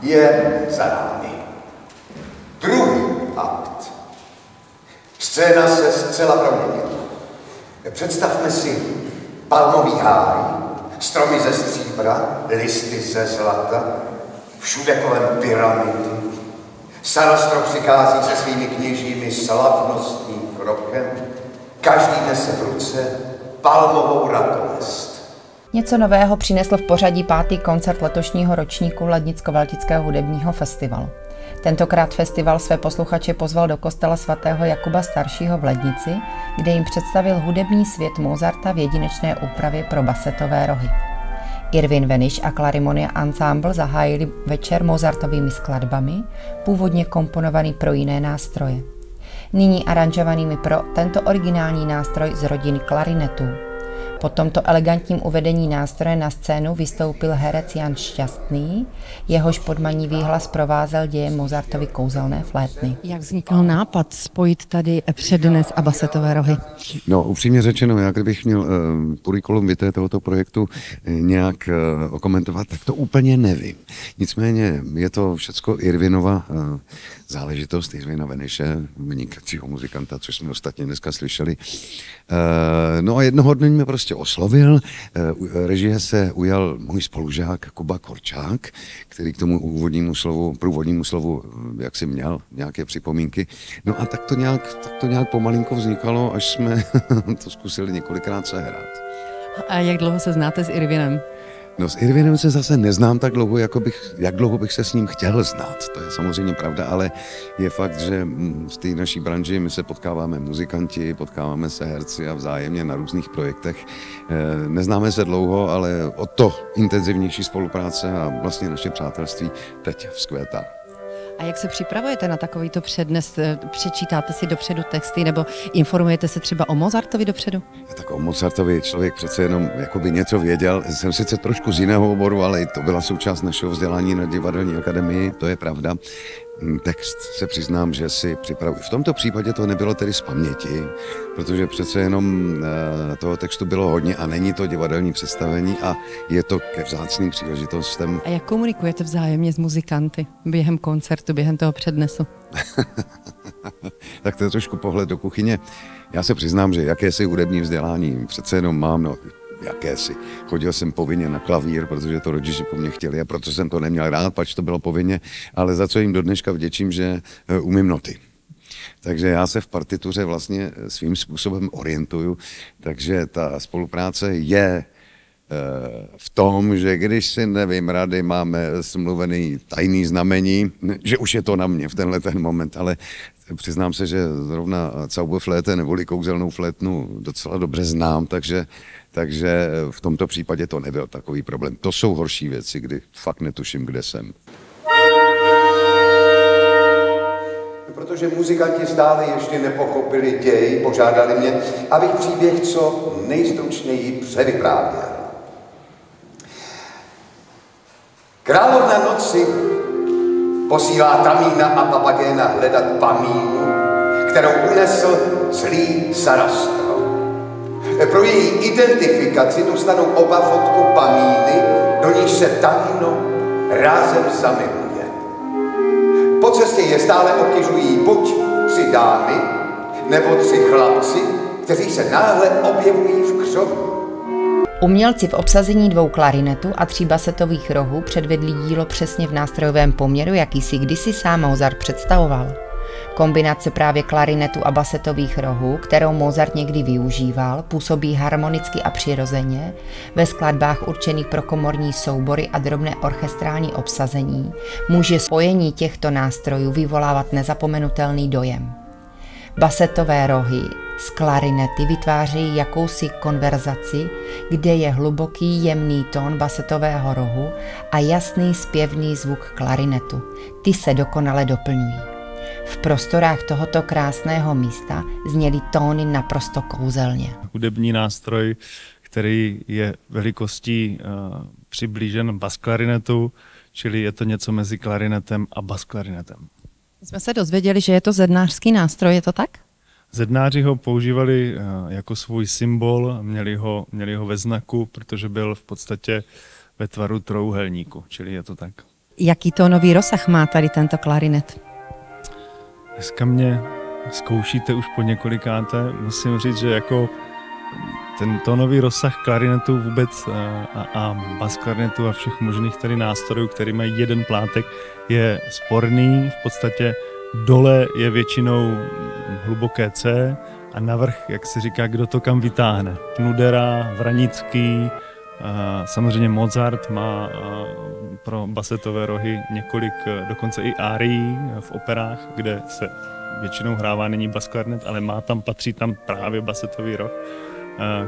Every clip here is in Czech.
je za námi. Druhý akt. Scéna se zcela proměnila. Představme si palmový háj, stromy ze stříbra, listy ze zlata, všude kolem pyramidy. Sarastro přichází se svými kněžími slavnostním krokem. Každý nese v ruce palmovou ratolest. Něco nového přinesl v pořadí 5. koncert letošního ročníku Lednicko-Valtického hudebního festivalu. Tentokrát festival své posluchače pozval do kostela svatého Jakuba Staršího v Lednici, kde jim představil hudební svět Mozarta v jedinečné úpravě pro basetové rohy. Irvin Veniš a Clarimonia Ensemble zahájili večer Mozartovými skladbami, původně komponovaný pro jiné nástroje. Nyní aranžovanými pro tento originální nástroj z rodiny klarinetů. Po tomto elegantním uvedení nástroje na scénu vystoupil herec Jan Šťastný, jehož podmanivý hlas provázel dějem Mozartovy kouzelné flétny. Jak vznikl nápad spojit tady přednes a basetové rohy? No, upřímně řečeno, já kdybych měl curriculum vitae tohoto projektu nějak okomentovat, tak to úplně nevím. Nicméně je to všecko Irvinova záležitost, Irvina Veniše, vynikajícího muzikanta, což jsme ostatně dneska slyšeli. No a jednoho dne mě prostě oslovil, režie se ujal můj spolužák Kuba Korčák, který k tomu průvodnímu slovu jaksi měl nějaké připomínky. No a tak to nějak pomalinko vznikalo, až jsme to zkusili několikrát sehrát. A jak dlouho se znáte s Irvinem? No s Irvinem se zase neznám tak dlouho, jak dlouho bych se s ním chtěl znát. To je samozřejmě pravda, ale je fakt, že v té naší branži my se potkáváme muzikanti, potkáváme se herci a vzájemně na různých projektech. Neznáme se dlouho, ale o to intenzivnější spolupráce a vlastně naše přátelství teď vzkvétá. A jak se připravujete na takovýto přednes? Přečítáte si dopředu texty nebo informujete se třeba o Mozartovi dopředu? Tak o Mozartovi člověk přece jenom jakoby něco věděl. Jsem sice trošku z jiného oboru, ale i to byla součást našeho vzdělání na divadelní akademii, to je pravda. Text se přiznám, že si připravuji. V tomto případě to nebylo tedy z paměti, protože přece jenom toho textu bylo hodně a není to divadelní představení a je to ke vzácným příležitostem. A jak komunikujete vzájemně s muzikanty během koncertu, během toho přednesu? Tak to je trošku pohled do kuchyně. Já se přiznám, že jakési hudební vzdělání přece jenom mám, no jakési. Chodil jsem povinně na klavír, protože to rodiče po mně chtěli a proto jsem to neměl rád, pač to bylo povinně, ale za co jim do dneška vděčím, že umím noty. Takže já se v partituře vlastně svým způsobem orientuju, takže ta spolupráce je v tom, že když si nevím rady, máme smluvený tajný znamení, že už je to na mě v tenhle ten moment, ale přiznám se, že zrovna Zauberfléte neboli kouzelnou flétnu docela dobře znám, takže v tomto případě to nebyl takový problém. To jsou horší věci, kdy fakt netuším, kde jsem. Protože muzikanti stále ještě nepochopili děj, požádali mě, abych příběh co nejstručněji převyprávěl. Královna noci posílá Tamína a Papagéna hledat Pamínu, kterou unesl zlý Sarastro. Pro její identifikaci dostanou oba fotku Pamíny, do níž se Tamino rázem zamiluje. Po cestě je stále obtěžují buď 3 dámy, nebo 3 chlapci, kteří se náhle objevují v křovu. Umělci v obsazení 2 klarinetů a 3 basetových rohů předvedli dílo přesně v nástrojovém poměru, jaký si kdysi sám Mozart představoval. Kombinace právě klarinetu a basetových rohů, kterou Mozart někdy využíval, působí harmonicky a přirozeně, ve skladbách určených pro komorní soubory a drobné orchestrální obsazení může spojení těchto nástrojů vyvolávat nezapomenutelný dojem. Basetové rohy z klarinety vytvářejí jakousi konverzaci, kde je hluboký jemný tón basetového rohu a jasný zpěvný zvuk klarinetu. Ty se dokonale doplňují. V prostorách tohoto krásného místa zněly tóny naprosto kouzelně. Hudební nástroj, který je velikostí přiblížen basklarinetu, čili je to něco mezi klarinetem a basklarinetem. My jsme se dozvěděli, že je to zednářský nástroj, je to tak? Zednáři ho používali jako svůj symbol, měli ho ve znaku, protože byl v podstatě ve tvaru trojúhelníku, čili je to tak. Jaký tónový rozsah má tady tento klarinet? Dneska mě zkoušíte už po několikáté. Musím říct, že jako ten tónový rozsah klarinetu vůbec a bas klarinetu a všech možných tady nástrojů, který mají jeden plátek, je sporný. V podstatě dole je většinou hluboké C a navrch, jak se říká, kdo to kam vytáhne. Knudera, Vranický, samozřejmě Mozart má pro basetové rohy několik, dokonce i árií v operách, kde se většinou hrává není bas klarinet, ale patří tam právě basetový roh.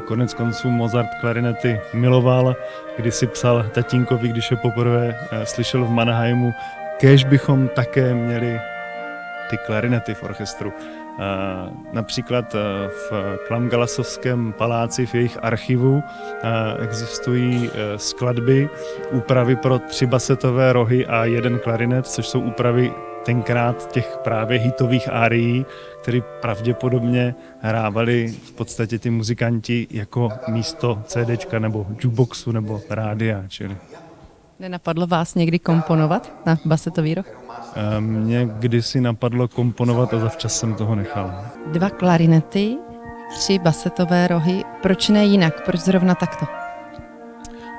Konec konců Mozart klarinety miloval, když si psal tatínkovi, když je poprvé slyšel v Mannheimu, kéž bychom také měli ty klarinety v orchestru. Například v Klamgalasovském paláci v jejich archivu existují skladby, úpravy pro 3 basetové rohy a 1 klarinet, což jsou úpravy tenkrát těch právě hitových árií, které pravděpodobně hrávali v podstatě ty muzikanti jako místo CDčka nebo jukeboxu nebo rádia. Čili. Nenapadlo vás někdy komponovat na basetový roh? Mě kdysi napadlo komponovat a zavčas jsem toho nechal. 2 klarinety, 3 basetové rohy. Proč ne jinak? Proč zrovna takto?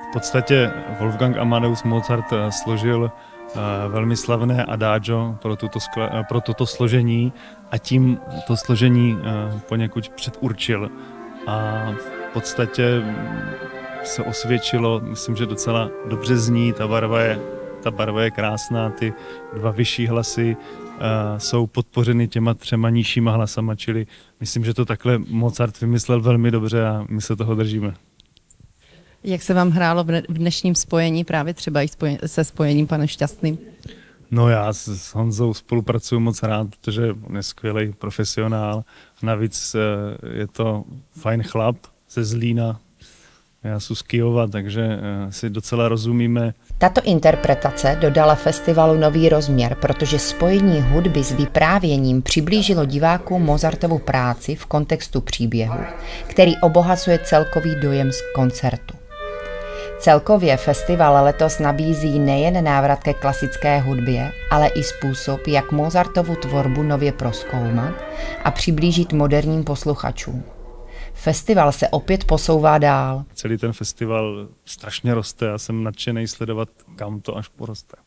V podstatě Wolfgang Amadeus Mozart složil velmi slavné adagio pro toto složení a tím to složení poněkud předurčil. A v podstatě se osvědčilo, myslím, že docela dobře zní, ta barva je krásná, ty 2 vyšší hlasy jsou podpořeny těma 3 nižšíma hlasama, čili myslím, že to takhle Mozart vymyslel velmi dobře a my se toho držíme. Jak se vám hrálo v dnešním spojení, právě třeba i se spojením panem Šťastným? No já s Honzou spolupracuju moc rád, protože on je skvělý profesionál. Navíc je to fajn chlap ze Zlína. Já jsem z Kyjova, takže si docela rozumíme. Tato interpretace dodala festivalu nový rozměr, protože spojení hudby s vyprávěním přiblížilo divákům Mozartovu práci v kontextu příběhu, který obohacuje celkový dojem z koncertu. Celkově festival letos nabízí nejen návrat ke klasické hudbě, ale i způsob, jak Mozartovu tvorbu nově prozkoumat a přiblížit moderním posluchačům. Festival se opět posouvá dál. Celý ten festival strašně roste a jsem nadšený sledovat, kam to až poroste.